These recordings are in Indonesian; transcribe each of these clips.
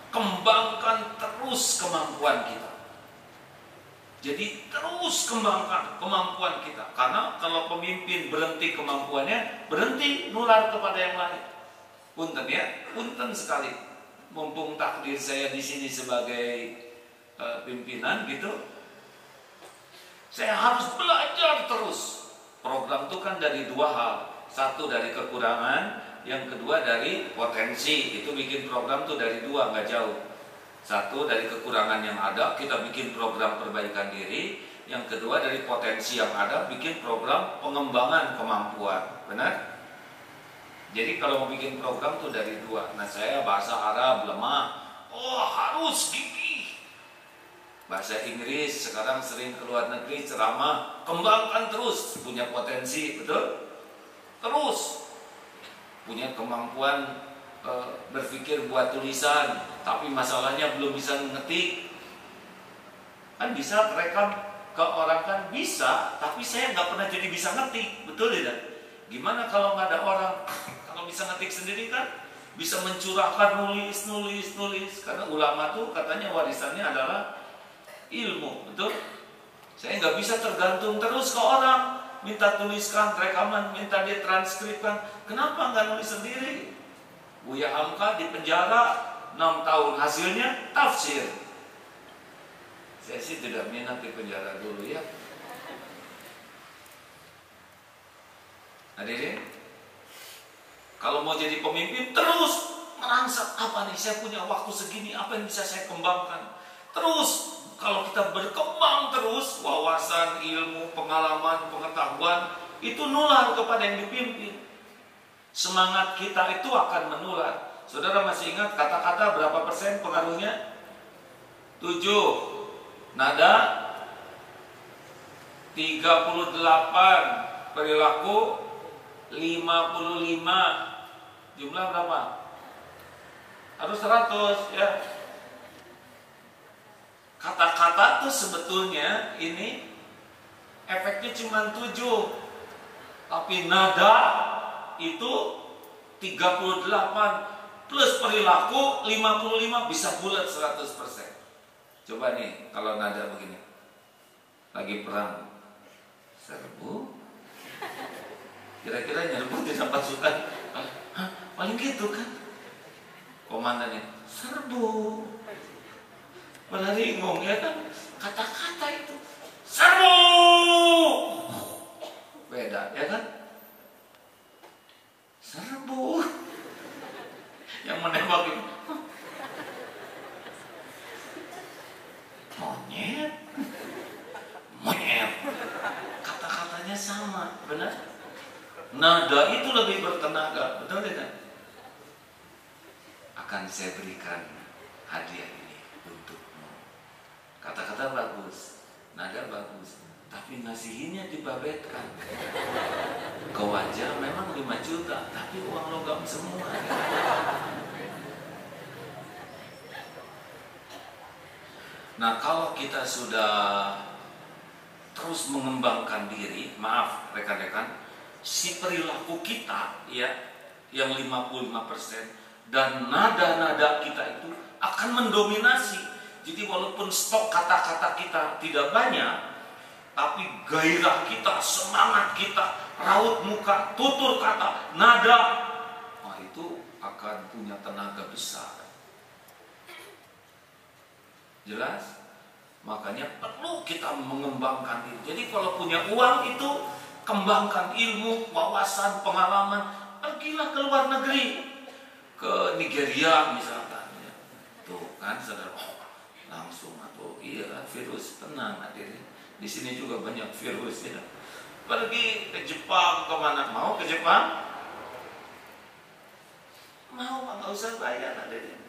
Kembangkan terus kemampuan kita. Jadi terus kembangkan kemampuan kita. Karena kalau pemimpin berhenti kemampuannya, berhenti nular kepada yang lain. Punten ya, punten sekali. Mumpung takdir saya di sini sebagai pimpinan gitu, saya harus belajar terus. Program itu kan dari dua hal. Satu dari kekurangan, yang kedua dari potensi. Itu bikin program tuh dari dua, nggak jauh. Satu dari kekurangan yang ada, kita bikin program perbaikan diri. Yang kedua dari potensi yang ada, bikin program pengembangan kemampuan. Benar? Jadi kalau mau bikin program tuh dari dua. Nah, saya bahasa Arab lemah, oh harus gigih. Bahasa Inggris sekarang sering keluar negeri ceramah, kembangkan terus, punya potensi, betul? Terus punya kemampuan berpikir buat tulisan, tapi masalahnya belum bisa ngetik. Kan bisa rekam ke orang kan bisa, tapi saya nggak pernah jadi bisa ngetik, betul tidak? Gimana kalau nggak ada orang? Kalau bisa ngetik sendiri kan bisa mencurahkan nulis. Karena ulama tuh katanya warisannya adalah ilmu, betul? Saya nggak bisa tergantung terus ke orang, minta tuliskan rekaman, minta dia transkripkan. Kenapa nggak nulis sendiri? Buya Hamka di penjara 6 tahun, hasilnya tafsir. Saya sih tidak minat di penjara dulu ya. Hadirin, kalau mau jadi pemimpin terus merangsek, apa nih, saya punya waktu segini, apa yang bisa saya kembangkan. Terus kalau kita berkembang terus, wawasan, ilmu, pengalaman, pengetahuan itu nular kepada yang dipimpin. Semangat kita itu akan menular. Saudara masih ingat kata-kata berapa persen pengaruhnya? 7. Nada 38. Perilaku 55. Jumlah berapa? Harus 100 ya. Kata-kata tuh sebetulnya ini efeknya cuma 7. Tapi nada itu 38 plus perilaku 55, bisa bulat 100%. Coba nih kalau nada begini, lagi perang, serbu, kira-kira nyerbu tidak pasukan? Hah? Paling gitu kan komandannya, serbu, malah bingung ya kan, kata-kata itu serbu beda ya kan. Serbu yang menembak itu monyet, kata-katanya sama, benar? Nada itu lebih bertenaga, betul tidak? Akan saya berikan hadiah ini untukmu. Kata-kata bagus, nada bagus, tapi ngasihinnya dibabetkan. Ke wajah memang 5 juta, tapi uang logam semua. Nah, kalau kita sudah terus mengembangkan diri, maaf rekan-rekan, si perilaku kita ya yang 55% dan nada-nada kita itu akan mendominasi. Jadi walaupun stok kata-kata kita tidak banyak, tapi gairah kita, semangat kita, raut muka, tutur kata, nada, nah itu akan punya tenaga besar. Jelas? Makanya perlu kita mengembangkan diri. Jadi kalau punya uang itu kembangkan ilmu, wawasan, pengalaman. Pergilah ke luar negeri, ke Nigeria misalkan. Tuh kan saudara, langsung atau iya virus, tenang hadirin. Di sini juga banyak virus ya. Pergi ke Jepang, kemana? Mau ke Jepang? Mau, nggak usah bayar hadirin.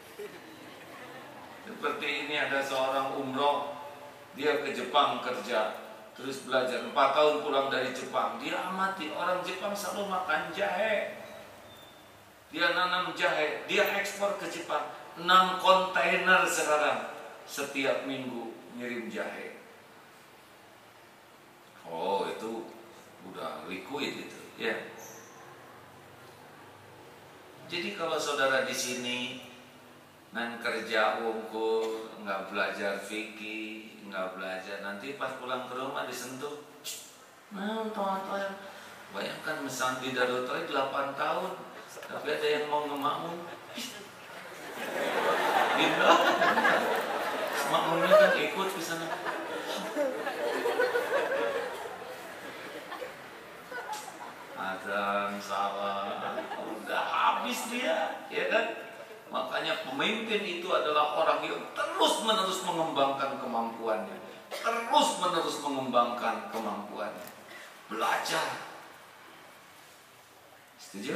Seperti ini ada seorang umroh, dia ke Jepang kerja, terus belajar 4 tahun pulang dari Jepang. Dia amati orang Jepang selalu makan jahe. Dia nanam jahe, dia ekspor ke Jepang. 6 kontainer sekarang setiap minggu ngirim jahe. Oh, itu udah liquid itu, ya. Jadi kalau saudara di sini nan kerja unggul, nggak belajar fikih, nggak belajar, nanti pas pulang ke rumah disentuh. Nah, toa-toa, bayangkan misalnya di Darul Tauhid 8 tahun, tapi ada yang mau ngemakmum. Indah, makmumnya kan ikut ke sana. Azan, salah, udah habis dia, ya kan? Makanya pemimpin itu adalah orang yang terus-menerus mengembangkan kemampuannya, terus-menerus mengembangkan kemampuannya, belajar. Setuju?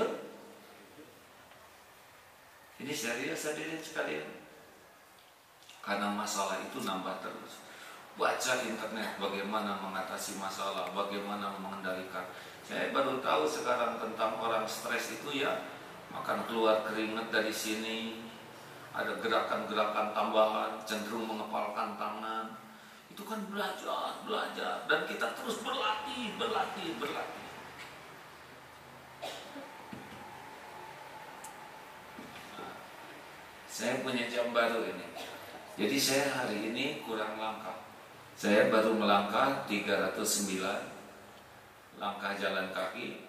Ini serius hadirin sekalian. Karena masalah itu nambah terus. Baca internet bagaimana mengatasi masalah, bagaimana mengendalikan. Saya baru tahu sekarang tentang orang stres itu ya, makan keluar keringat dari sini, ada gerakan-gerakan tambahan, cenderung mengepalkan tangan. Itu kan belajar, dan kita terus berlatih. Saya punya jam baru ini. Jadi saya hari ini kurang langkah. Saya baru melangkah 309 langkah jalan kaki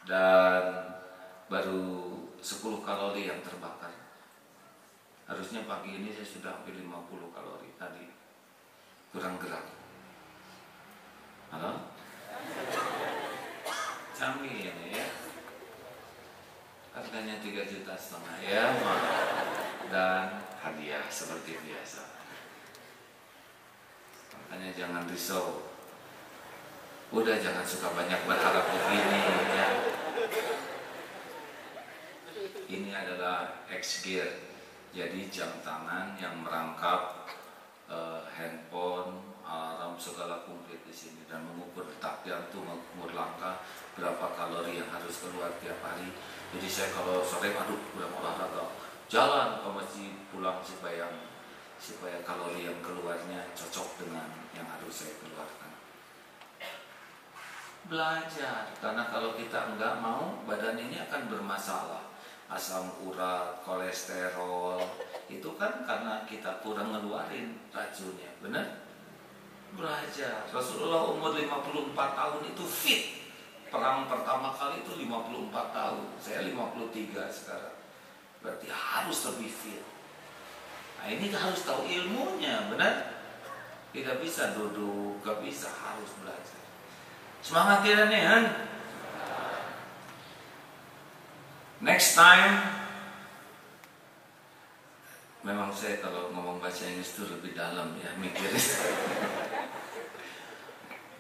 dan baru 10 kalori yang terbakar. Harusnya pagi ini saya sudah hampir 50 kalori tadi. Kurang gerak. Halo? Canggih ini ya. Harganya 3,5 juta ya, dan hadiah seperti biasa. Makanya jangan risau. Udah jangan suka banyak berharap begini ya. Ini adalah X-Gear. Jadi jam tangan yang merangkap handphone, alarm segala komplit di sini dan mengukur detak jantung, mengukur langkah, berapa kalori yang harus keluar tiap hari. Jadi saya kalau sore kurang olahraga, jalan ke masjid, pulang supaya kalori yang keluarnya cocok dengan yang harus saya keluarkan. Belajar, karena kalau kita enggak mau, badan ini akan bermasalah. Asam urat, kolesterol, itu kan karena kita kurang ngeluarin racunnya, benar? Belajar. Rasulullah umur 54 tahun itu fit. Perang pertama kali itu 54 tahun. Saya 53 sekarang. Berarti harus lebih fit. Nah ini harus tahu ilmunya, benar? Tidak bisa duduk, gak bisa, harus belajar. Semangat tidak nih, Han? Next time, memang saya kalau ngomong bahasa Inggris itu lebih dalam ya, mikir.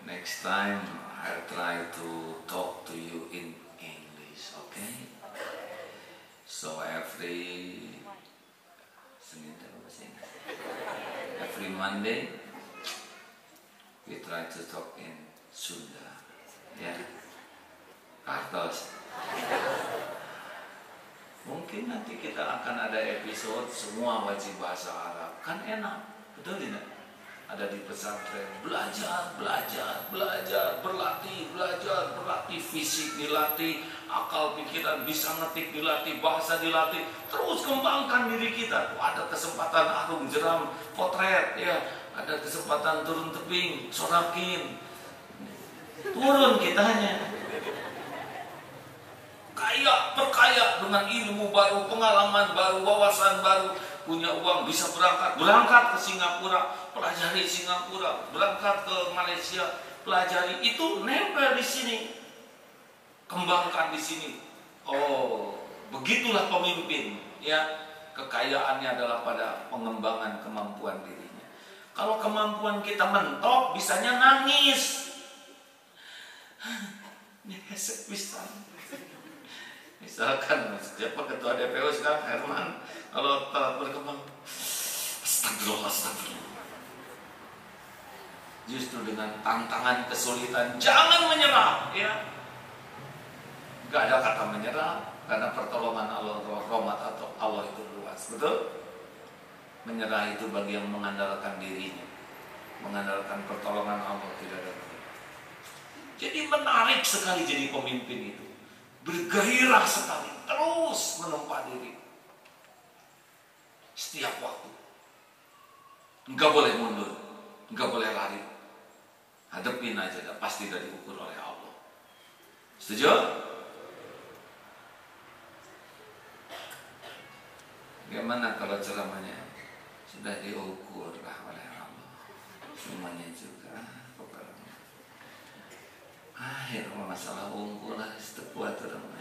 Next time, I'll try to talk to you in English, okay? So every Monday, we try to talk in Sunda, ya. Kartos. Mungkin nanti kita akan ada episode semua wajib bahasa Arab. Kan enak, betul tidak? Ada di pesantren, belajar, berlatih, fisik dilatih, akal pikiran bisa ngetik dilatih, bahasa dilatih, terus kembangkan diri kita. Ada kesempatan arum jeram, potret, ya, ada kesempatan turun tebing, sorakin, turun kitanya. Perkaya dengan ilmu baru, pengalaman baru, wawasan baru, punya uang, bisa berangkat ke Singapura, pelajari Singapura, berangkat ke Malaysia, pelajari, itu nempel di sini, kembangkan di sini. Oh, begitulah pemimpin, ya. Kekayaannya adalah pada pengembangan kemampuan dirinya. Kalau kemampuan kita mentok, bisanya nangis. Nyesek bisa. Misalkan siapa ketua DPO sekarang, Herman, kalau telah berkembang, astagfirullah. Justru dengan tantangan kesulitan, jangan menyerah, ya. Gak ada kata menyerah, karena pertolongan Allah, rahmat atau Allah itu luas, betul? Menyerah itu bagi yang mengandalkan dirinya, mengandalkan pertolongan Allah, tidak ada. Jadi menarik sekali jadi pemimpin itu. Bergairah sekali, terus menempa diri. Setiap waktu. Enggak boleh mundur, enggak boleh lari. Hadapin aja, pasti udah diukur oleh Allah. Setuju? Gimana kalau ceramahnya sudah diukur lah oleh Allah? Semuanya juga. Ya masalah unggul lah, sekuat orang.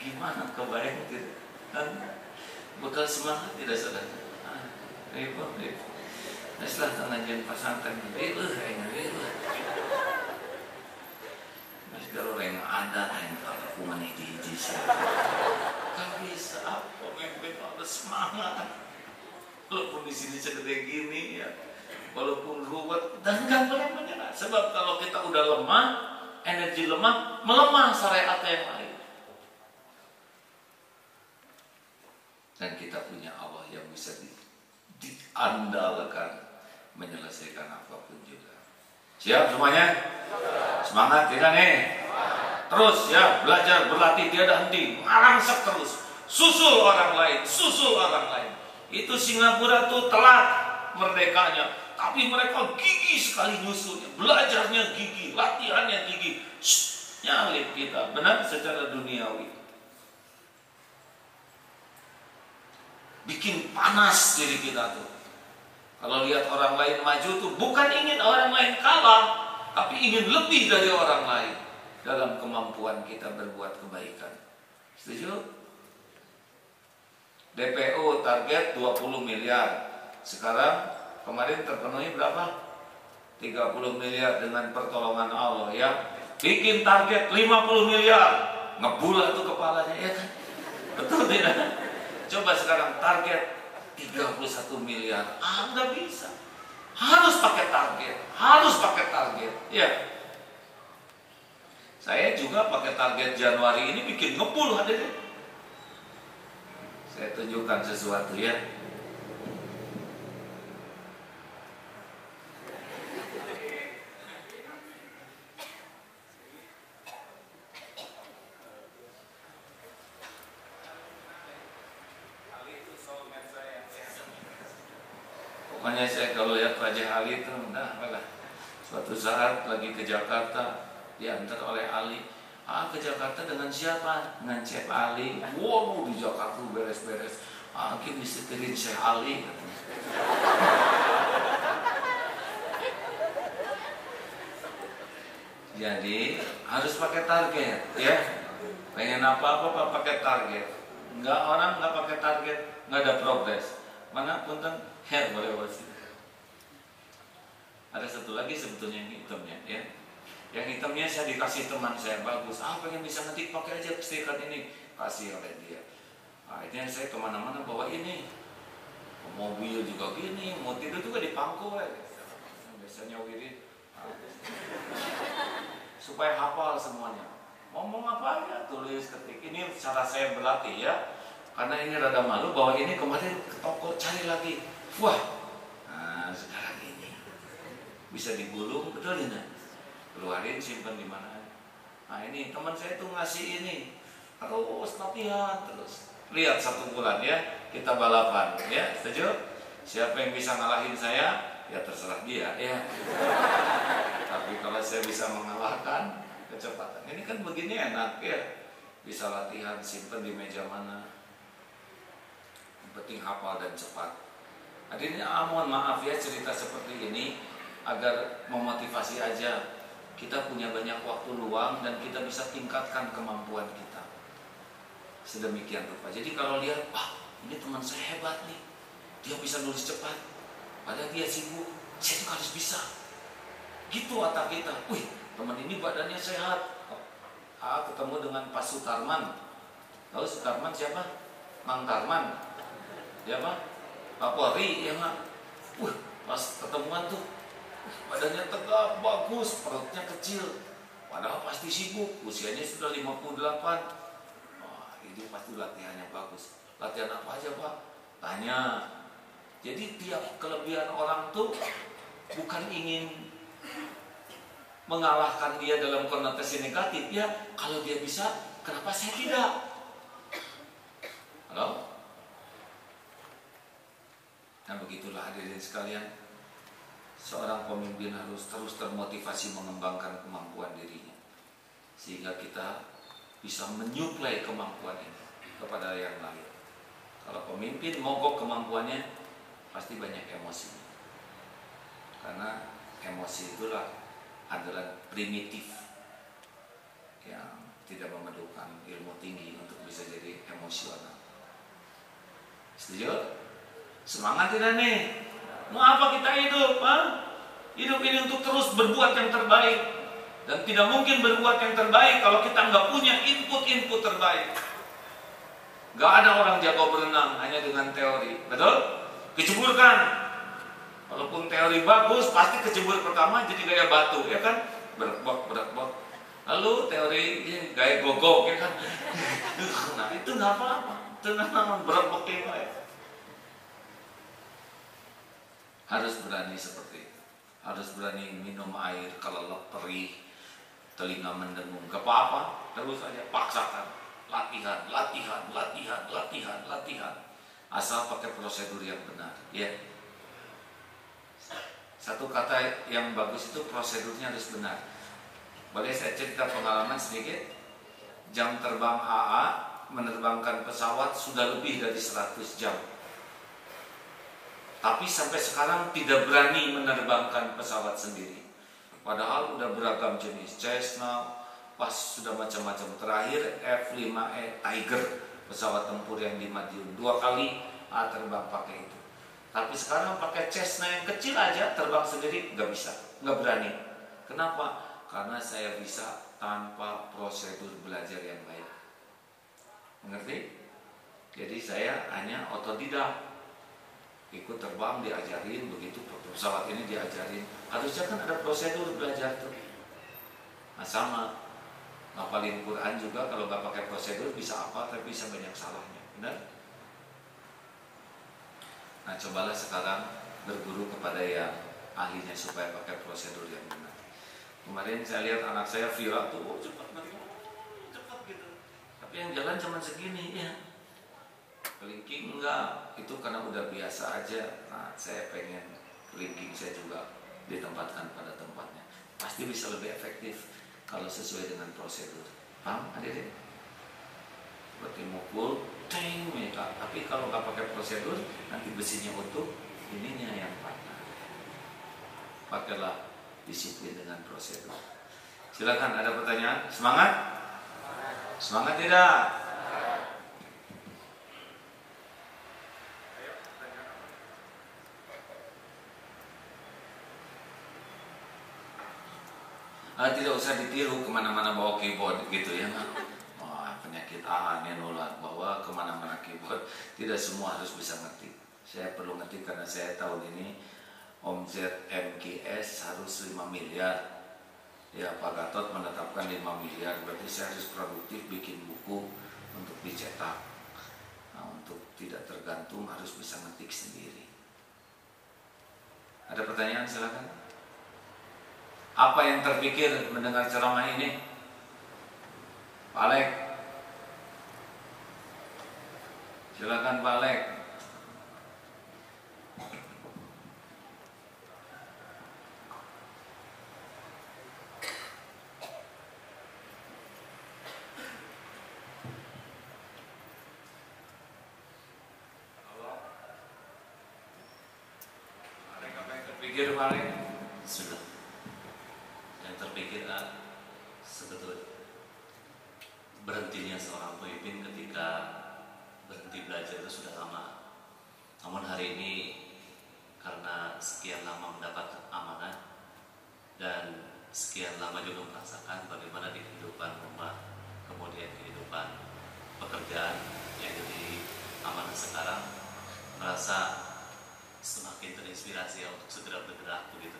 Gimana kebayang gitu? Bekal semangat tidak sadar. Ribut. Setelah pengajian pesantren, ribut. Mas kalau yang ada, yang kalau kuman hiji sih. Gak bisa, pemimpin harus semangat. Walaupun di sini segede gini ya, walaupun ruwet dan gak boleh menyerah. Sebab kalau kita udah lemah, energi lemah, melemah syariat yang lain. Dan kita punya Allah yang bisa diandalkan menyelesaikan apapun juga. Siap semuanya? Semangat tidak nih? Terus ya, belajar, berlatih tiada henti, merangsek terus, susul orang lain. Itu Singapura tuh telat merdekanya, tapi mereka gigih sekali nyusulnya, belajarnya gigih, latihannya gigih. Nyalip kita, benar secara duniawi. Bikin panas diri kita tuh. Kalau lihat orang lain maju tuh bukan ingin orang lain kalah, tapi ingin lebih dari orang lain dalam kemampuan kita berbuat kebaikan. Setuju? DPO target 20 miliar. Sekarang kemarin terpenuhi berapa? 30 miliar dengan pertolongan Allah ya. Bikin target 50 miliar. Ngebulat tuh kepalanya ya kan? Betul tidak? Coba sekarang target 31 miliar. Nggak bisa. Harus pakai target. Ya. Saya juga pakai target Januari ini bikin ngebul hadirin. Saya tunjukkan sesuatu ya. Pokoknya saya kalau lihat Raja Ali itu, suatu saat lagi ke Jakarta, diantar oleh Ali. Ke Jakarta dengan siapa? Dengan Chef Ali. Wow, di Jakarta beres-beres. Kita disetirin Chef Ali. Jadi harus pakai target, ya. Pengen apa-apa pakai target. Orang nggak pakai target, nggak ada progres. Mana punten hair boleh wasi. Ada satu lagi sebetulnya yang hitamnya ya. Yang hitamnya saya dikasih teman saya bagus. Pengen bisa ngetik pakai aja stiker ini, kasih oleh dia. Ini saya kemana-mana bawa ini. Ke mobil juga gini, mau tidur juga di pangku ya. Biasanya wirid. Supaya hafal semuanya. Ngomong apa aja tulis ketik. Ini cara saya berlatih ya. Karena ini rada malu bahwa ini kemarin ke toko cari lagi. Wah, sekarang ini bisa digulung, betul tidak? Keluarin, simpan di mana. Ini teman saya tuh ngasih ini. Terus latihan terus. Lihat 1 bulan ya, kita balapan ya, setuju? Siapa yang bisa ngalahin saya, ya terserah dia ya. Tapi kalau saya bisa mengalahkan kecepatan, ini kan begini enak ya. Bisa latihan, simpan di meja mana. Penting hafal dan cepat. Hadirin, mohon maaf ya cerita seperti ini agar memotivasi aja. Kita punya banyak waktu luang dan kita bisa tingkatkan kemampuan kita. Sedemikian rupa. Jadi kalau lihat, ini teman saya hebat nih, dia bisa nulis cepat, padahal dia sibuk, saya juga harus bisa. Gitu otak kita. Wih, teman ini badannya sehat. Ketemu dengan Pak Sutarman. Tahu Sutarman siapa? Mang Tarman. Ya Pak, Pak Polri ya Pak. Pas ketemuan tuh badannya tegap, bagus, perutnya kecil. Padahal pasti sibuk, usianya sudah 58. Ini pasti latihannya bagus. Latihan apa aja Pak? Tanya. Jadi tiap kelebihan orang tuh bukan ingin mengalahkan dia dalam konotasi negatif. Ya, kalau dia bisa, kenapa saya tidak? Halo? Nah begitulah hadirin sekalian, seorang pemimpin harus terus termotivasi mengembangkan kemampuan dirinya, sehingga kita bisa menyuplai kemampuan ini kepada yang lain. Kalau pemimpin mogok kemampuannya, pasti banyak emosi. Karena emosi itulah adalah primitif yang tidak memerlukan ilmu tinggi untuk bisa jadi emosional. Setuju? Semangat tidak nih? Mau apa kita hidup? Hidup ini untuk terus berbuat yang terbaik. Dan tidak mungkin berbuat yang terbaik kalau kita nggak punya input-input terbaik. Nggak ada orang jago berenang hanya dengan teori. Betul? Keceburkan. Walaupun teori bagus, pasti kecebur pertama jadi gaya batu, ya kan? Berak-bok. Lalu teori gaya gogok, ya kan? Nah itu nggak apa-apa. Itu namanya berak-bok ya. Harus berani seperti itu. Harus berani minum air kalau perih, telinga mendengung. Gak apa-apa, terus aja paksakan. Latihan. Asal pakai prosedur yang benar, ya. Satu kata yang bagus itu prosedurnya harus benar. Boleh saya cerita pengalaman sedikit? Jam terbang AA menerbangkan pesawat sudah lebih dari 100 jam. Tapi sampai sekarang tidak berani menerbangkan pesawat sendiri. Padahal udah beragam jenis, Cessna, pas sudah macam-macam. Terakhir F-5E Tiger, pesawat tempur yang di Madiun. 2 kali terbang pakai itu. Tapi sekarang pakai Cessna yang kecil aja terbang sendiri nggak bisa, nggak berani. Kenapa? Karena saya bisa tanpa prosedur belajar yang baik. Mengerti? Jadi saya hanya otodidak. Ikut terbang diajarin, begitu pesawat ini diajarin. Harusnya kan ada prosedur belajar tuh. Nah sama, ngapalin Quran juga kalau nggak pakai prosedur bisa apa, tapi bisa banyak salahnya. Benar? Nah cobalah sekarang berguru kepada yang ahlinya supaya pakai prosedur yang benar. Kemarin saya lihat anak saya viral tuh, cepat gitu. Tapi yang jalan cuma segini ya. Kelingking enggak, itu karena udah biasa aja. Nah saya pengen kelingking saya juga ditempatkan pada tempatnya. Pasti bisa lebih efektif kalau sesuai dengan prosedur. Paham hadirin? Seperti mukul, teng, mereka. Tapi kalau nggak pakai prosedur, nanti besinya utuh, ininya yang patah. Pakailah disiplin dengan prosedur. Silakan, ada pertanyaan? Semangat? Semangat tidak? Tidak usah ditiru kemana-mana bawa keyboard gitu ya. Wah, penyakit ini nular bawa kemana-mana keyboard. Tidak semua harus bisa ngerti. Saya perlu ngerti karena saya tahun ini omzet MKS harus 5 miliar. Ya Pak Gatot menetapkan 5 miliar. Berarti saya harus produktif bikin buku untuk dicetak. Nah, untuk tidak tergantung harus bisa ngetik sendiri. Ada pertanyaan silakan. Apa yang terpikir mendengar ceramah ini? Pak Alek. Silakan Pak Alek. Apa yang terpikir Pak Alek? Sudah. Yang terpikir sebetulnya berhentinya seorang pemimpin ketika berhenti belajar itu sudah lama. Namun hari ini karena sekian lama mendapat amanah dan sekian lama juga merasakan bagaimana di kehidupan rumah, kemudian kehidupan pekerjaan yang jadi amanah sekarang, merasa semakin terinspirasi untuk segera bergerak begitu.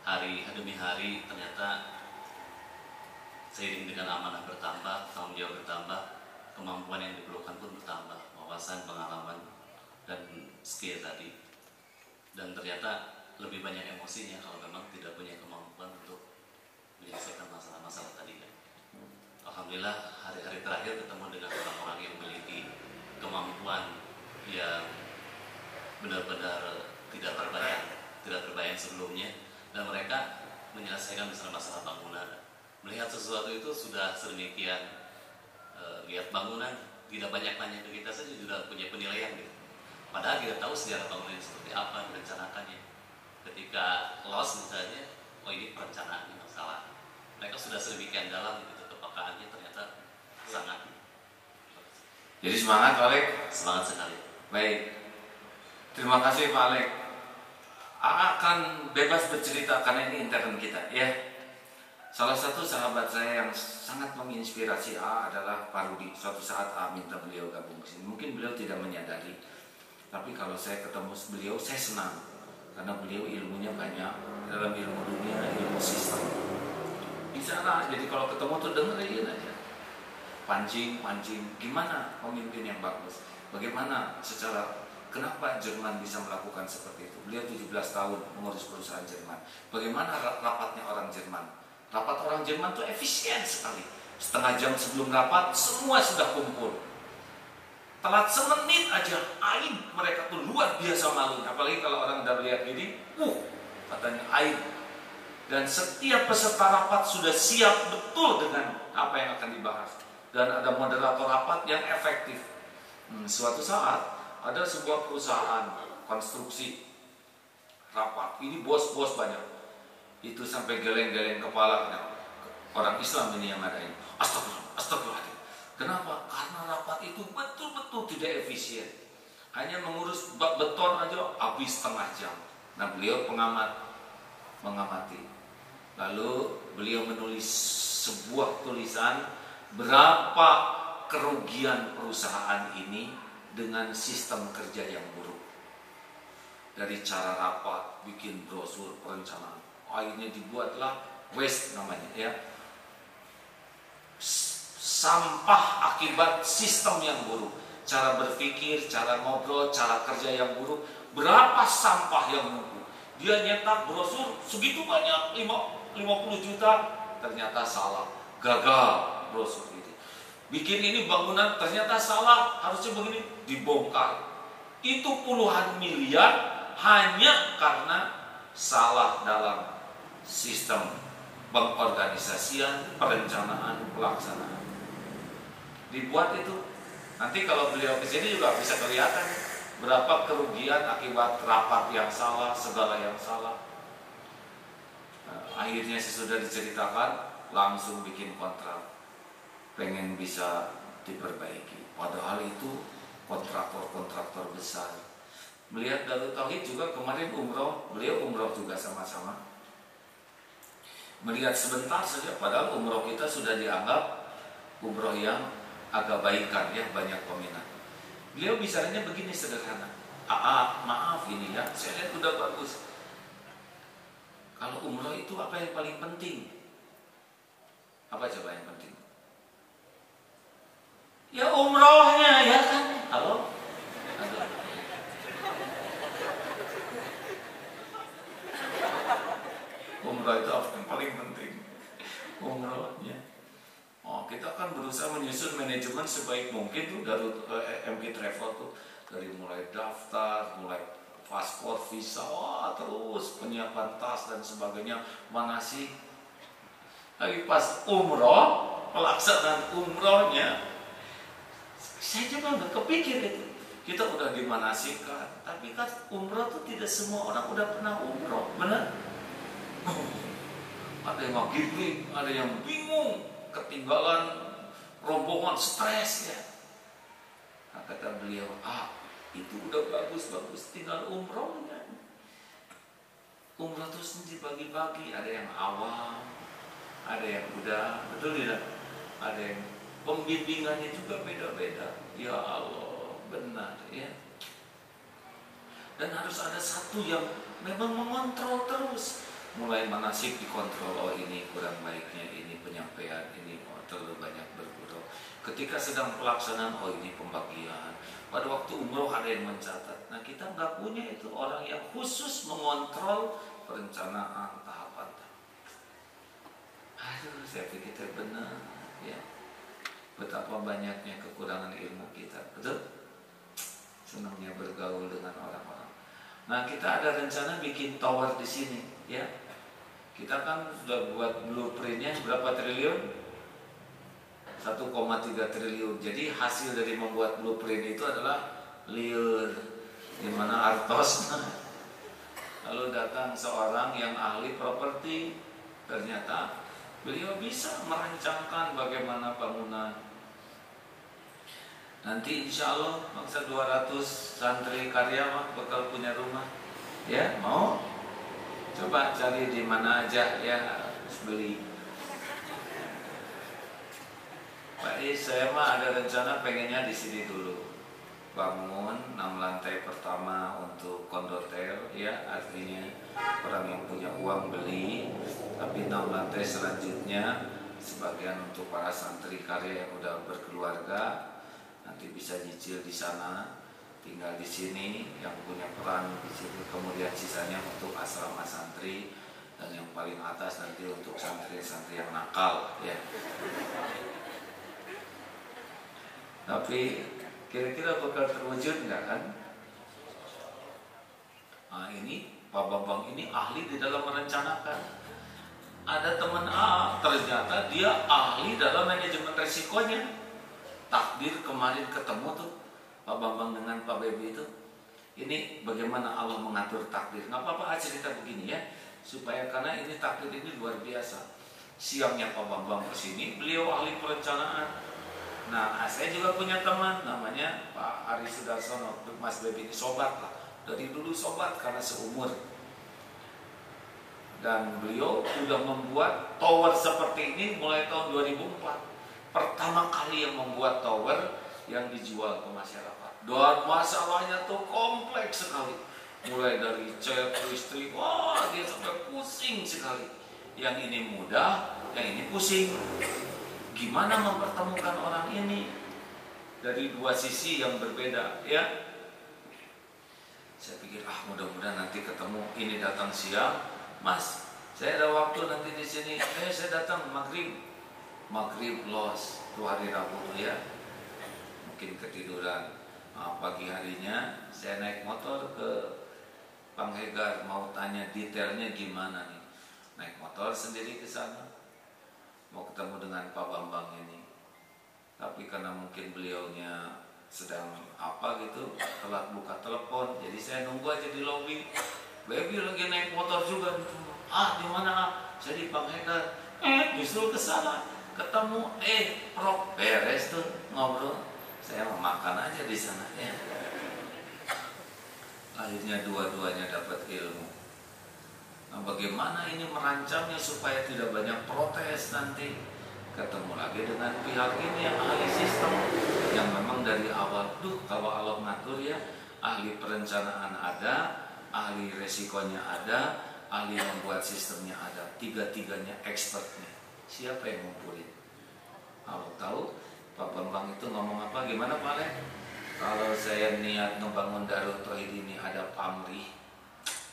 Hari demi hari ternyata seiring dengan amanah bertambah, tanggung jawab bertambah, kemampuan yang diperlukan pun bertambah, wawasan, pengalaman, dan skill tadi. Dan ternyata lebih banyak emosinya kalau memang tidak punya kemampuan untuk menyelesaikan masalah-masalah tadi. Alhamdulillah hari-hari terakhir ketemu dengan orang-orang yang memiliki kemampuan yang benar-benar tidak terbayang sebelumnya, dan mereka menyelesaikan masalah bangunan. Melihat sesuatu itu sudah sedemikian, lihat bangunan tidak banyak nanya ke kita saja sudah punya penilaian gitu. Padahal kita tahu sejarah bangunan seperti apa, direncanakannya. Ketika loss misalnya, oh ini perencanaannya masalah. Mereka sudah sedemikian dalam gitu, kepekaannya ternyata sangat. Jadi semangat Pak Alek. Semangat sekali. Baik, terima kasih Pak Alek. Akan bebas bercerita karena ini intern kita ya. Salah satu sahabat saya yang sangat menginspirasi adalah Pak Rudi. Suatu saat minta beliau gabung ke sini. Mungkin beliau tidak menyadari, tapi kalau saya ketemu beliau saya senang karena beliau ilmunya banyak dalam ilmu dunia, ilmu sistem. Di sana, jadi kalau ketemu tuh dengerin aja. Pancing, gimana pemimpin yang bagus? Bagaimana kenapa Jerman bisa melakukan seperti itu? Beliau 17 tahun mengurus perusahaan Jerman. Bagaimana rapatnya orang Jerman? Rapat orang Jerman itu efisien sekali. Setengah jam sebelum rapat semua sudah kumpul. Telat semenit aja, mereka tuh luar biasa malunya. Apalagi kalau orang udah lihat gini, katanya Dan setiap peserta rapat sudah siap betul dengan apa yang akan dibahas. Dan ada moderator rapat yang efektif. Suatu saat ada sebuah perusahaan konstruksi rapat. Ini bos-bos banyak. Itu sampai geleng-geleng kepala. Orang Islam ini yang ngadain. Astagfirullahaladzim. Kenapa? Karena rapat itu betul-betul tidak efisien. Hanya mengurus bak beton aja habis setengah jam. Nah beliau mengamati. Lalu beliau menulis sebuah tulisan berapa kerugian perusahaan ini dengan sistem kerja yang buruk. Dari cara rapat, bikin brosur perencanaan. Akhirnya dibuatlah waste namanya ya. Sampah akibat sistem yang buruk. Cara berpikir, cara ngobrol, cara kerja yang buruk. Berapa sampah yang numpuk. Dia nyetak brosur segitu banyak 50 juta, ternyata salah. Gagal brosur itu. Bikin ini bangunan ternyata salah, harusnya begini, dibongkar. Itu puluhan miliar hanya karena salah dalam sistem pengorganisasian, perencanaan, pelaksanaan. Dibuat itu. Nanti kalau beliau kesini juga bisa kelihatan berapa kerugian akibat rapat yang salah, segala yang salah. Akhirnya sesudah diceritakan, langsung bikin kontrak. Pengen bisa diperbaiki. Padahal itu kontraktor besar. Melihat Darut Tauhid juga kemarin umroh, beliau umroh juga sama-sama. Melihat sebentar saja, padahal umroh kita sudah dianggap umroh yang agak baikan ya, banyak peminat. Beliau bicaranya begini sederhana. Maaf ini ya, saya lihat udah bagus. Kalau umroh itu apa yang paling penting? Apa coba yang penting? Ya umrohnya ya kan. Halo? Umroh itu apa yang paling penting? Umrohnya. Kita kan berusaha menyusun manajemen sebaik mungkin tuh dari MK Travel tuh, dari mulai daftar, mulai paspor, visa, terus penyiapan tas dan sebagainya, manasik. Tapi pas umroh, pelaksanaan umrohnya, saya juga nggak kepikir itu. Kita udah dimanasikan, tapi kan umroh tuh tidak semua orang udah pernah umroh, benar? Ada yang maghrib, ada yang bingung, ketinggalan rombongan, stres ya. Nah, kata beliau, itu udah bagus, tinggal umrohnya. Umroh terus dibagi-bagi, ada yang awam, ada yang udah, betul tidak? Ada yang pembimbingannya juga beda-beda. Ya Allah, benar ya. Dan harus ada satu yang memang mengontrol terus. Mulai manasik dikontrol, ini kurang baiknya, ini penyampaian, ini terlalu banyak bergurau. Ketika sedang pelaksanaan, ini pembagian. Pada waktu umroh ada yang mencatat. Nah kita nggak punya itu orang yang khusus mengontrol perencanaan tahapan. Saya pikir benar ya. Betapa banyaknya kekurangan ilmu kita, betul? Senangnya bergaul dengan orang-orang. Nah, kita ada rencana bikin tower di sini, ya. Kita kan sudah buat blueprintnya berapa triliun? 1,3 triliun. Jadi hasil dari membuat blueprint itu adalah liur, di mana artos. Lalu datang seorang yang ahli properti, ternyata beliau bisa merancangkan bagaimana bangunan. Nanti insya Allah bangsa 200 santri karya bakal punya rumah. Ya, mau? Coba cari di mana aja ya, beli. Pak saya mah ada rencana pengennya di sini dulu. Bangun 6 lantai pertama untuk kondotel, ya, artinya orang yang punya uang beli. Tapi 6 lantai selanjutnya sebagian untuk para santri karya yang udah berkeluarga, nanti bisa nyicil di sana, tinggal di sini, yang punya peran di sini. Kemudian sisanya untuk asrama santri, dan yang paling atas nanti untuk santri-santri yang nakal, ya. Tapi kira-kira bakal terwujud nggak kan? Nah, ini Pak Bambang ini ahli di dalam merencanakan. Ada teman A, ternyata dia ahli dalam manajemen resikonya. Takdir kemarin ketemu tuh Pak Bambang dengan Pak Bebi itu. Ini bagaimana Allah mengatur takdir. Nggak apa-apa cerita begini ya, supaya karena ini takdir ini luar biasa. Siangnya Pak Bambang kesini, beliau ahli perencanaan. Nah, saya juga punya teman namanya Pak Ari Sudarsono, Mas Bebi ini sobat lah. Dari dulu sobat karena seumur. Dan beliau sudah membuat tower seperti ini mulai tahun 2004. Pertama kali yang membuat tower yang dijual ke masyarakat. Dan masalahnya tuh kompleks sekali. Mulai dari cat, listrik, wah dia sampai pusing sekali. Yang ini mudah, yang ini pusing. Gimana mempertemukan orang ini dari dua sisi yang berbeda, ya? Saya pikir mudah-mudahan nanti ketemu. Ini datang siang, Mas, saya ada waktu nanti di sini. Saya datang maghrib los tuh hari Rabu tuh ya. Mungkin ketiduran. Pagi harinya saya naik motor ke Panghegar, mau tanya detailnya gimana nih. Naik motor sendiri ke sana. Mau ketemu dengan Pak Bambang ini, tapi karena mungkin beliaunya sedang gitu, telat buka telepon, jadi saya nunggu aja di lobi. Baby lagi naik motor juga, di mana? Saya di Panghegar. Justru ke sana ketemu, Prof beres tuh ngobrol. Saya mau makan aja di sana ya. Akhirnya dua-duanya dapat ilmu. Nah, bagaimana ini merancangnya supaya tidak banyak protes nanti? Ketemu lagi dengan pihak ini yang ahli sistem, yang memang dari awal, kalau Allah ngatur ya, ahli perencanaan ada, ahli resikonya ada, ahli membuat sistemnya ada, tiga-tiganya expertnya. Siapa yang ngumpulin? Allah tahu. Pak Bambang itu ngomong apa? Gimana Pak Le? Kalau saya niat ngebangun Darut Tauhid ini ada pamrih,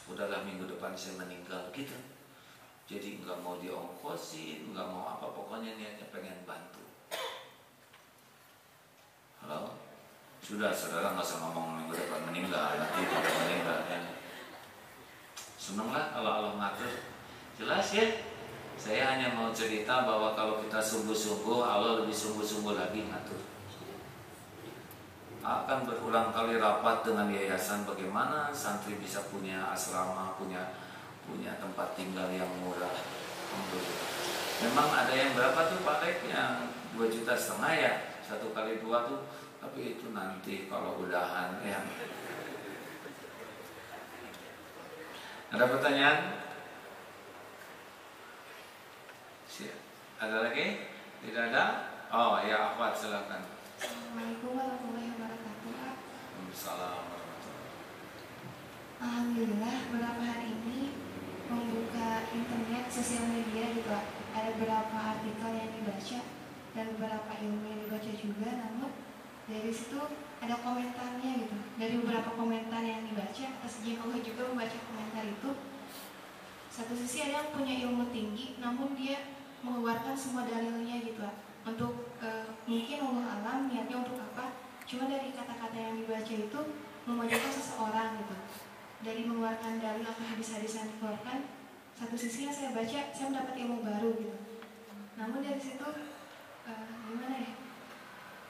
udahlah minggu depan saya meninggal gitu. Jadi nggak mau diongkosin, nggak mau apa, pokoknya niatnya pengen bantu. Halo, sudah saudara nggak usah ngomong minggu depan meninggal, nanti tidak meninggal ya. Senenglah kalau Allah ngatur, jelas ya. Saya hanya mau cerita bahwa kalau kita sungguh-sungguh, Allah lebih sungguh-sungguh lagi ngatur. Akan berulang kali rapat dengan yayasan bagaimana santri bisa punya asrama, punya tempat tinggal yang murah. Memang ada yang berapa tuh Pak Lek, yang 2,5 juta ya, 1 kali 2 tuh, tapi itu nanti kalau udahan ya. Ada pertanyaan? Ada lagi? Tidak ada? Oh ya, Ahmad silakan. Assalamualaikum warahmatullahi wabarakatuh. Waalaikumsalam warahmatullahi wabarakatuh. Alhamdulillah beberapa hari ini membuka internet, sosial media gitu, ada beberapa artikel yang dibaca dan beberapa ilmu yang dibaca juga, namun dari situ ada komentarnya gitu. Dari beberapa komentar yang dibaca, atas izin Allah juga membaca komentar itu, satu sisi ada yang punya ilmu tinggi, namun dia mengeluarkan semua dalilnya gitu, untuk mungkin Allah alam niatnya untuk apa, cuma dari kata-kata yang dibaca itu memajukan seseorang gitu. Dari mengeluarkan dalil atau hadis-hadis yang dikeluarkan, satu sisi yang saya baca, saya mendapat ilmu baru gitu. Namun dari situ gimana ya?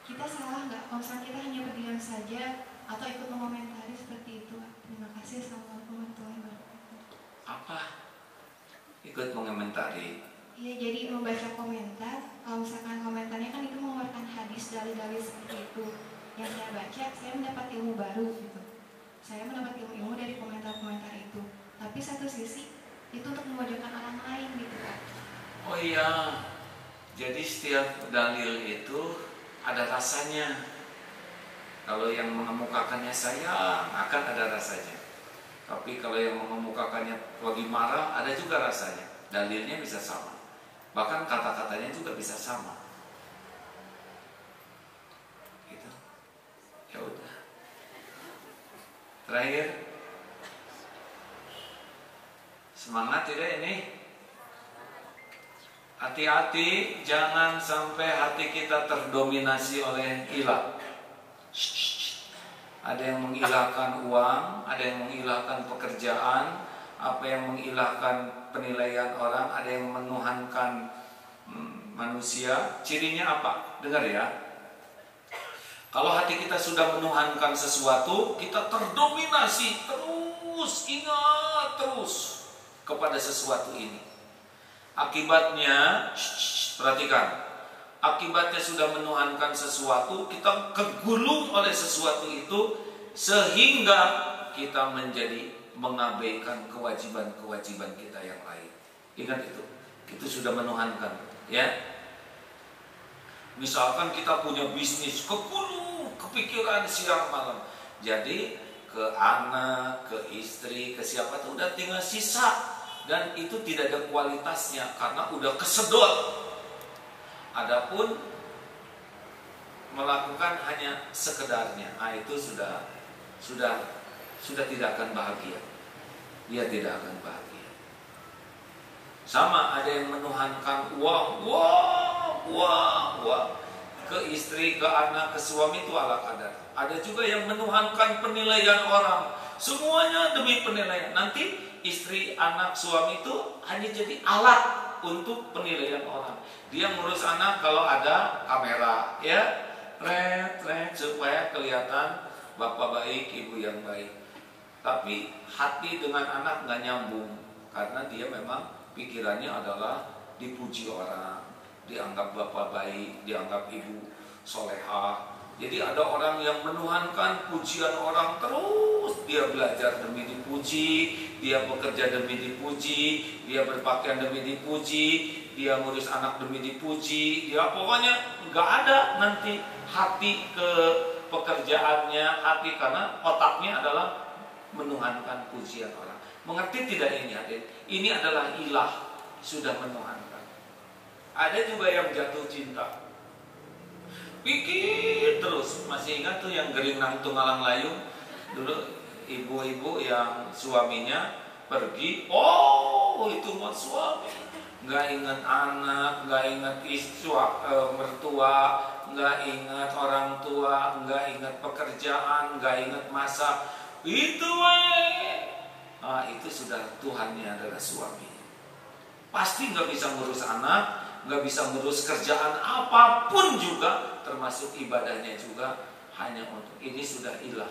Kita salah nggak kalau misalnya kita hanya berdiam saja atau ikut mengomentari seperti itu? Terima kasih. Assalamualaikum warahmatullahi wabarakatuh. Apa? Ikut mengomentari? Iya, jadi membaca komentar. Kalau misalkan komentarnya kan itu mengeluarkan hadis, dalil-dalil seperti itu. Yang saya baca, saya mendapat ilmu baru gitu. Saya mendapat ilmu dari komentar-komentar itu. Tapi satu sisi itu untuk memojokkan orang lain gitu Kak. Oh iya, jadi setiap dalil itu ada rasanya. Kalau yang mengemukakannya sayang, akan ada rasanya. Tapi kalau yang mengemukakannya lagi marah, ada juga rasanya. Dalilnya bisa sama, bahkan kata-katanya juga bisa sama. Gitu. Ya udah. Terakhir, semangat tidak ini? Hati-hati, jangan sampai hati kita terdominasi oleh ilah. Ada yang mengilahkan uang, ada yang mengilahkan pekerjaan, apa yang mengilahkan penilaian orang, ada yang menuhankan manusia. Cirinya apa? Dengar ya. Kalau hati kita sudah menuhankan sesuatu, kita terdominasi terus, ingat terus kepada sesuatu ini. Akibatnya, perhatikan, akibatnya sudah menuhankan sesuatu, kita kegulung oleh sesuatu itu, sehingga kita menjadi mengabaikan kewajiban-kewajiban kita yang lain. Ingat itu sudah menuhankan, ya. Misalkan kita punya bisnis, kegulung, kepikiran siang malam, jadi ke anak, ke istri, ke siapa itu udah tinggal sisa. Dan itu tidak ada kualitasnya karena udah kesedot. Adapun melakukan hanya sekedarnya, itu sudah tidak akan bahagia. Dia tidak akan bahagia. Sama ada yang menuhankan uang, ke istri, ke anak, ke suami itu ala kadar. Ada juga yang menuhankan penilaian orang. Semuanya demi penilaian. Nanti istri, anak, suami itu hanya jadi alat untuk penilaian orang. Dia ngurus anak kalau ada kamera, ya, supaya kelihatan bapak baik, ibu yang baik. Tapi hati dengan anak nggak nyambung karena dia memang pikirannya adalah dipuji orang, dianggap bapak baik, dianggap ibu solehah. Jadi ada orang yang menuhankan pujian orang terus, dia belajar demi dipuji, dia bekerja demi dipuji, dia berpakaian demi dipuji, dia ngurus anak demi dipuji, dia pokoknya nggak ada nanti hati ke pekerjaannya, hati karena otaknya adalah menuhankan pujian orang. Mengerti tidak ini adik? Ini adalah ilah, sudah menuhankan. Ada juga yang jatuh cinta, pikir terus. Masih ingat tuh yang Gerinang Tunggalang Layung? Dulu ibu-ibu yang suaminya pergi, itu mau suami, nggak ingat anak, nggak ingat mertua, nggak ingat orang tua, nggak ingat pekerjaan, nggak ingat masak. Itu itu sudah Tuhannya adalah suami. Pasti nggak bisa ngurus anak, nggak bisa ngurus kerjaan apapun juga, termasuk ibadahnya juga hanya untuk ini sudah ilah.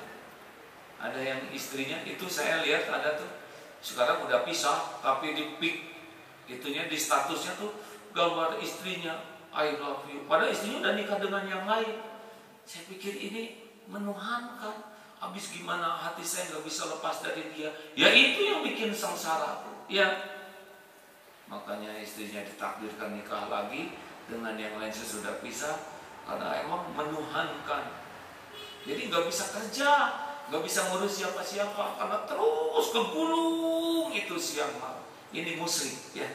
Ada yang istrinya itu saya lihat ada tuh sekarang udah pisah, tapi di pic itunya di statusnya tuh gambar istrinya I love you, padahal istrinya udah nikah dengan yang lain. Saya pikir ini menuhankan. Habis gimana hati saya nggak bisa lepas dari dia? Ya itu yang bikin sengsara, ya. Makanya istrinya ditakdirkan nikah lagi dengan yang lain sesudah pisah karena emang menuhankan. Jadi nggak bisa kerja, nggak bisa ngurus siapa-siapa karena terus kegulung itu siang malam. Ini musyrik, ya.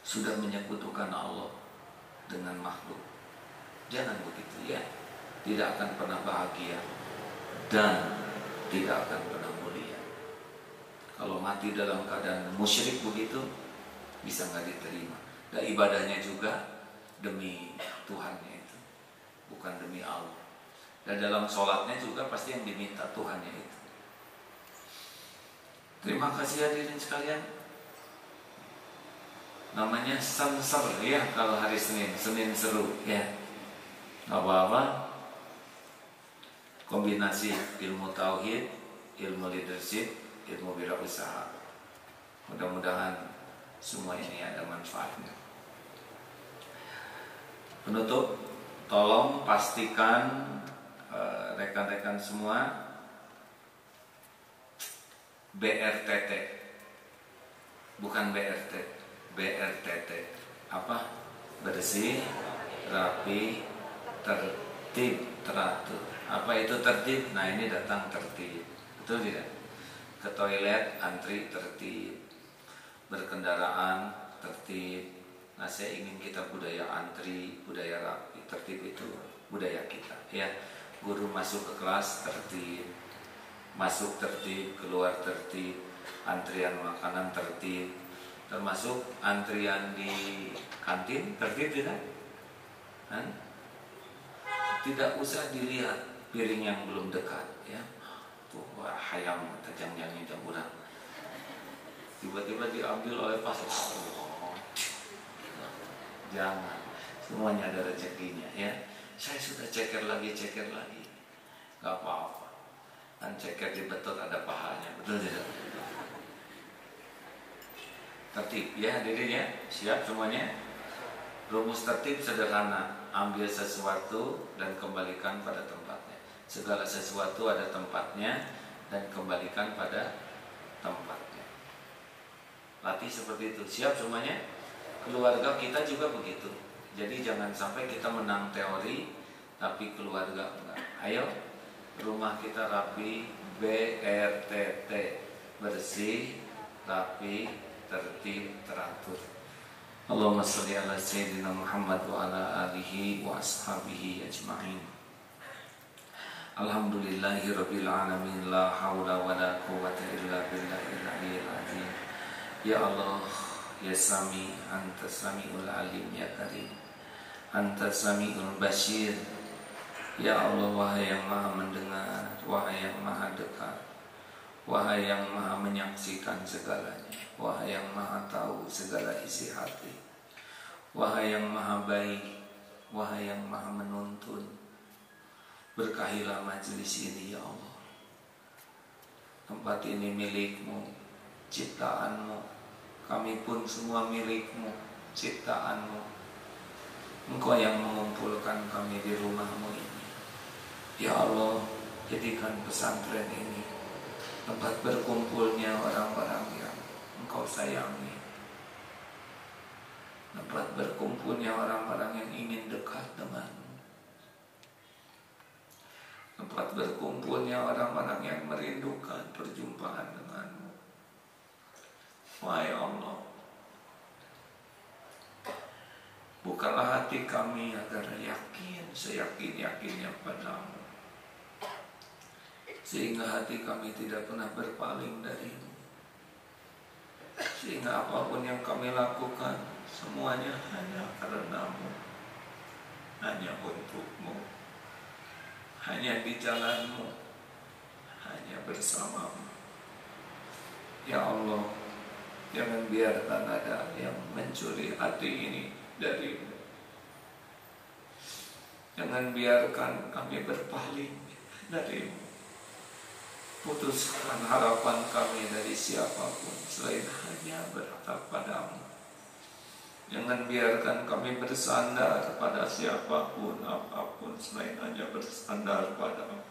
Sudah menyekutukan Allah dengan makhluk. Jangan begitu, ya. Tidak akan pernah bahagia dan tidak akan pernah mulia. Kalau mati dalam keadaan musyrik begitu, bisa nggak diterima. Dan ibadahnya juga demi Tuhannya itu, bukan demi Allah. Dan dalam sholatnya juga pasti yang diminta Tuhannya itu. Terima kasih hadirin sekalian. Namanya Senser ya kalau hari Senin seru ya. Gak apa-apa. Kombinasi ilmu tauhid, ilmu leadership, ilmu wirausaha. Mudah-mudahan semua ini ada manfaatnya. Penutup, tolong pastikan rekan-rekan semua BRTT, bukan BRT, BRTT apa? Bersih, rapi, tertib, teratur. Apa itu tertib? Nah ini datang tertib, betul tidak? Ke toilet antri tertib, berkendaraan tertib. Nah saya ingin kita budaya antri, budaya rapi. Tertib itu budaya kita ya. Guru masuk ke kelas tertib, masuk tertib, keluar tertib, antrian makanan tertib, termasuk antrian di kantin tertib tidak? Tidak usah dilihat piring yang belum dekat ya. Tuh wah hayam tajam-jamnya jam urang. Tiba-tiba diambil oleh pasar. Jangan, semuanya ada rezekinya ya. Saya sudah ceker lagi, gak apa-apa. Kan ceker di betot ada pahanya, betul tidak? Tertib ya hadirin ya, siap semuanya. Rumus tertib sederhana, ambil sesuatu dan kembalikan pada tempatnya. Segala sesuatu ada tempatnya dan kembalikan pada tempatnya. Latih seperti itu, siap semuanya. Keluarga kita juga begitu. Jadi jangan sampai kita menang teori tapi keluarga enggak. Ayo, rumah kita rapi, BRTT, bersih, rapi, tertib, teratur. Allahumma sholli ala sayyidina Muhammad wa ala alihi wa ashabihi ajma'in. Alhamdulillahirabbil alamin, la haula wa la quwwata illa billahil aliyyil azim. Ya Allah, ya Sami, Anta Sami'ul Alim, ya Karim, Anta Sami'ul Bashir. Ya Allah, wahai yang maha mendengar, wahai yang maha dekat, wahai yang maha menyaksikan segalanya, wahai yang maha tahu segala isi hati, wahai yang maha baik, wahai yang maha menuntun. Berkahilah majelis ini ya Allah. Tempat ini milikmu, ciptaanmu. Kami pun semua milikmu, ciptaanmu. Engkau yang mengumpulkan kami di rumahmu ini. Ya Allah, jadikan pesantren ini tempat berkumpulnya orang-orang yang Engkau sayangi, tempat berkumpulnya orang-orang yang ingin dekat denganmu, tempat berkumpulnya orang-orang yang merindukan perjumpaan denganmu. Wahai Allah, bukalah hati kami agar yakin, seyakin-yakinnya padamu, sehingga hati kami tidak pernah berpaling darimu, sehingga apapun yang kami lakukan semuanya hanya karenamu, hanya untukmu, hanya di jalanmu, hanya bersamamu. Ya Allah, jangan biarkan ada yang mencuri hati ini darimu. Jangan biarkan kami berpaling darimu. Putuskan harapan kami dari siapapun selain hanya berharap padamu. Jangan biarkan kami bersandar pada siapapun apapun selain hanya bersandar padamu.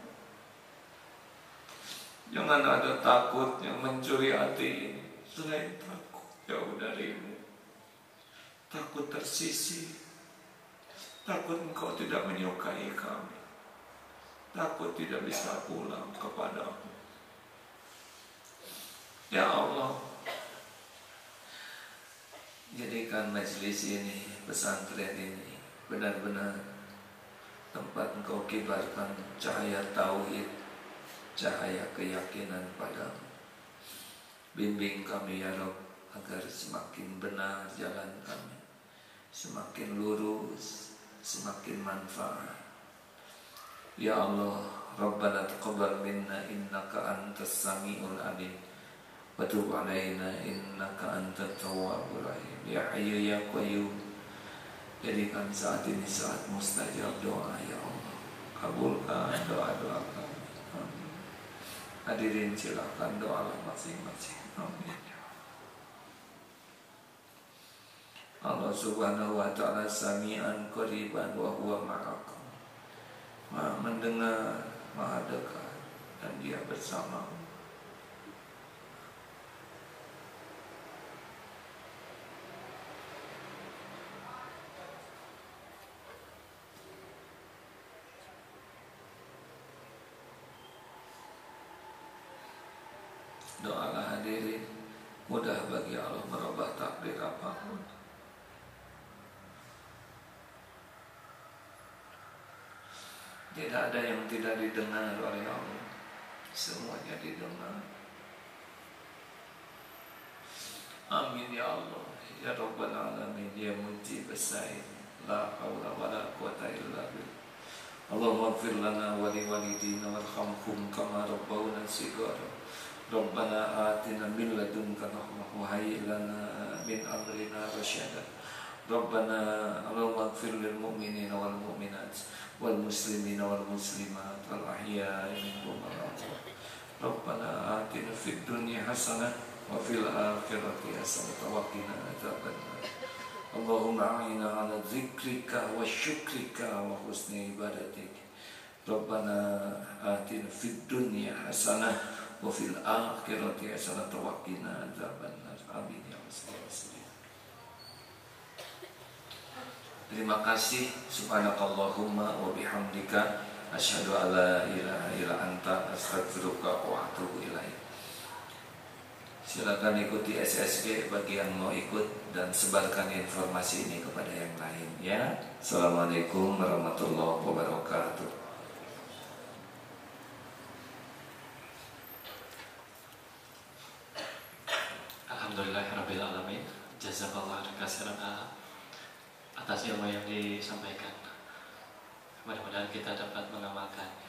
Jangan ada takut yang mencuri hati ini selain takut jauh darimu, takut tersisih, takut engkau tidak menyukai kami, takut tidak bisa pulang kepadamu. Ya Allah, jadikan majelis ini, pesantren ini benar-benar tempat engkau kibarkan cahaya tauhid, cahaya keyakinan padamu. Bimbing kami ya Rabb agar semakin benar jalan kami, semakin lurus, semakin manfaat. Ya Allah, Rabbana taqabbal minna innaka antas sami'ul alim wa tub 'alaina innaka antat tawwabur rahim. Ya Hayyu ya Qayyum, jadikan saat ini saat mustajab doa ya Allah. Kabulkan doa-doa kami. Amin. Hadirin silakan doa masing-masing. Amin. Allah Subhanahu wa ta'ala sami'an qariban wa huwa ma'akum. Maha mendengar, maha dekat, dan Dia bersamamu. Doalah hadirin, mudah bagi Allah merubah takdir apapun. Tidak ada yang tidak didengar oleh Allah, semuanya didengar. Amin ya Allah, ya Rabbal Alamin, ya Mujib as-Sa'id, la hawla wa la quwata illa billah. Allahumma ighfir lana wa li walidina warhamhum kama rabbawna shighara. Rabbana atina min ladunka rahmah wa hayyi lana min amrina rasyada. Rabbana Allahumma ighfir lil mu'minina wal mu'minat wal muslimina wal muslimat wal ahya'i minhum wal amwat. Rabbana atina fid dunya hasanah wa fil akhirati hasanah wa qina adzabannar. Allahumma a'inna 'ala dzikrika wa syukrika wa husni ibadatik. Rabbana atina fid dunya hasanah wa fil akhirati hasanah wa qina adzabannar. Amin ya rabbal. Terima kasih. Subhanakallahumma wa bihamdika asyhadu an la ilaha illa anta astaghfiruka wa atubu ilaik. Silakan ikuti SSG bagi yang mau ikut dan sebarkan informasi ini kepada yang lain ya. Assalamualaikum warahmatullahi wabarakatuh. Alhamdulillahirabbil alamin. Jazakallahu khairan atas ilmu yang disampaikan. Mudah-mudahan kita dapat mengamalkannya.